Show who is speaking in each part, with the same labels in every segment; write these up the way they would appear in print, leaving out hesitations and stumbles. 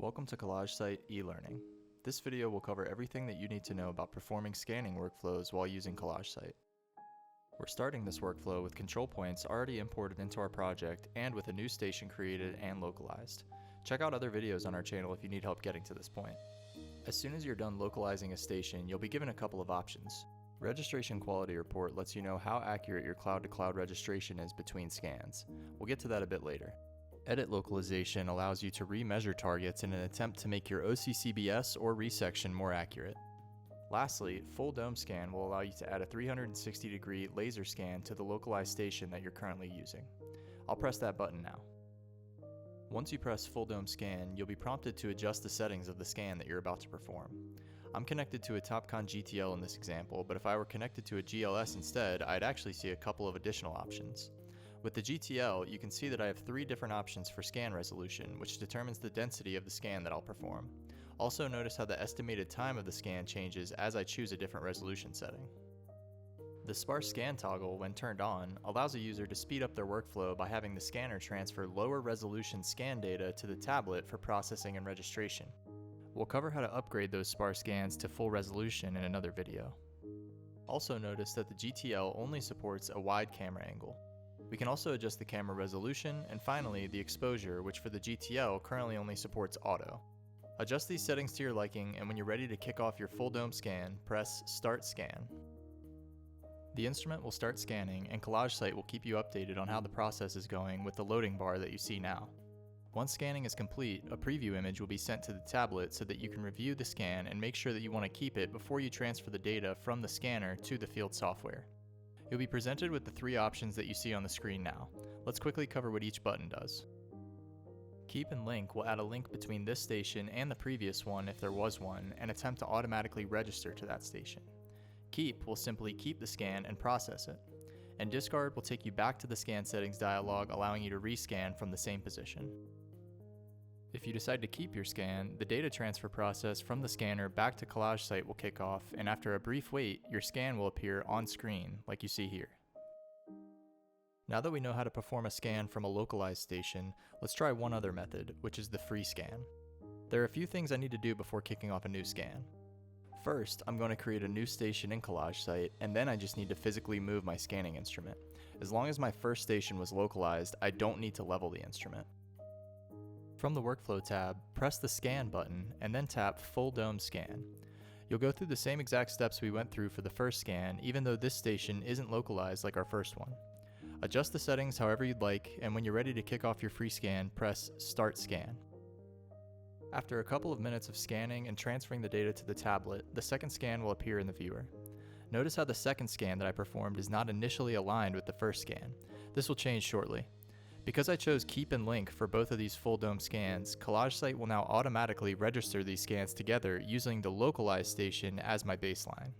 Speaker 1: Welcome to Collage Site e-learning. This video will cover everything that you need to know about performing scanning workflows while using Collage Site. We're starting this workflow with control points already imported into our project and with a new station created and localized. Check out other videos on our channel if you need help getting to this point. As soon as you're done localizing a station, you'll be given a couple of options. Registration Quality Report lets you know how accurate your cloud-to-cloud registration is between scans. We'll get to that a bit later. Edit Localization allows you to remeasure targets in an attempt to make your OCCBS or resection more accurate. Lastly, Full Dome Scan will allow you to add a 360-degree laser scan to the localized station that you're currently using. I'll press that button now. Once you press Full Dome Scan, you'll be prompted to adjust the settings of the scan that you're about to perform. I'm connected to a TopCon GTL in this example, but if I were connected to a GLS instead, I'd actually see a couple of additional options. With the GTL, you can see that I have 3 different options for scan resolution, which determines the density of the scan that I'll perform. Also notice how the estimated time of the scan changes as I choose a different resolution setting. The Sparse Scan toggle, when turned on, allows a user to speed up their workflow by having the scanner transfer lower resolution scan data to the tablet for processing and registration. We'll cover how to upgrade those sparse scans to full resolution in another video. Also notice that the GTL only supports a wide camera angle. We can also adjust the camera resolution, and finally, the exposure, which for the GTL currently only supports auto. Adjust these settings to your liking, and when you're ready to kick off your full dome scan, press Start Scan. The instrument will start scanning, and Collage Site will keep you updated on how the process is going with the loading bar that you see now. Once scanning is complete, a preview image will be sent to the tablet so that you can review the scan and make sure that you want to keep it before you transfer the data from the scanner to the field software. You'll be presented with the 3 options that you see on the screen now. Let's quickly cover what each button does. Keep and Link will add a link between this station and the previous one if there was one, and attempt to automatically register to that station. Keep will simply keep the scan and process it. And Discard will take you back to the scan settings dialog, allowing you to rescan from the same position. If you decide to keep your scan, the data transfer process from the scanner back to Collage Site will kick off, and after a brief wait, your scan will appear on screen, like you see here. Now that we know how to perform a scan from a localized station, let's try one other method, which is the free scan. There are a few things I need to do before kicking off a new scan. First, I'm going to create a new station in Collage Site, and then I just need to physically move my scanning instrument. As long as my first station was localized, I don't need to level the instrument. From the Workflow tab, press the Scan button and then tap Full Dome Scan. You'll go through the same exact steps we went through for the first scan, even though this station isn't localized like our first one. Adjust the settings however you'd like, and when you're ready to kick off your free scan, press Start Scan. After a couple of minutes of scanning and transferring the data to the tablet, the second scan will appear in the viewer. Notice how the second scan that I performed is not initially aligned with the first scan. This will change shortly. Because I chose Keep and Link for both of these full dome scans, Collage Site will now automatically register these scans together using the localized station as my baseline.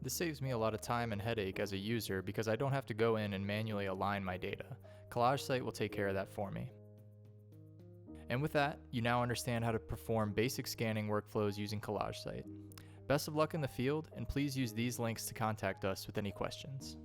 Speaker 1: This saves me a lot of time and headache as a user because I don't have to go in and manually align my data. Collage Site will take care of that for me. And with that, you now understand how to perform basic scanning workflows using Collage Site. Best of luck in the field, and please use these links to contact us with any questions.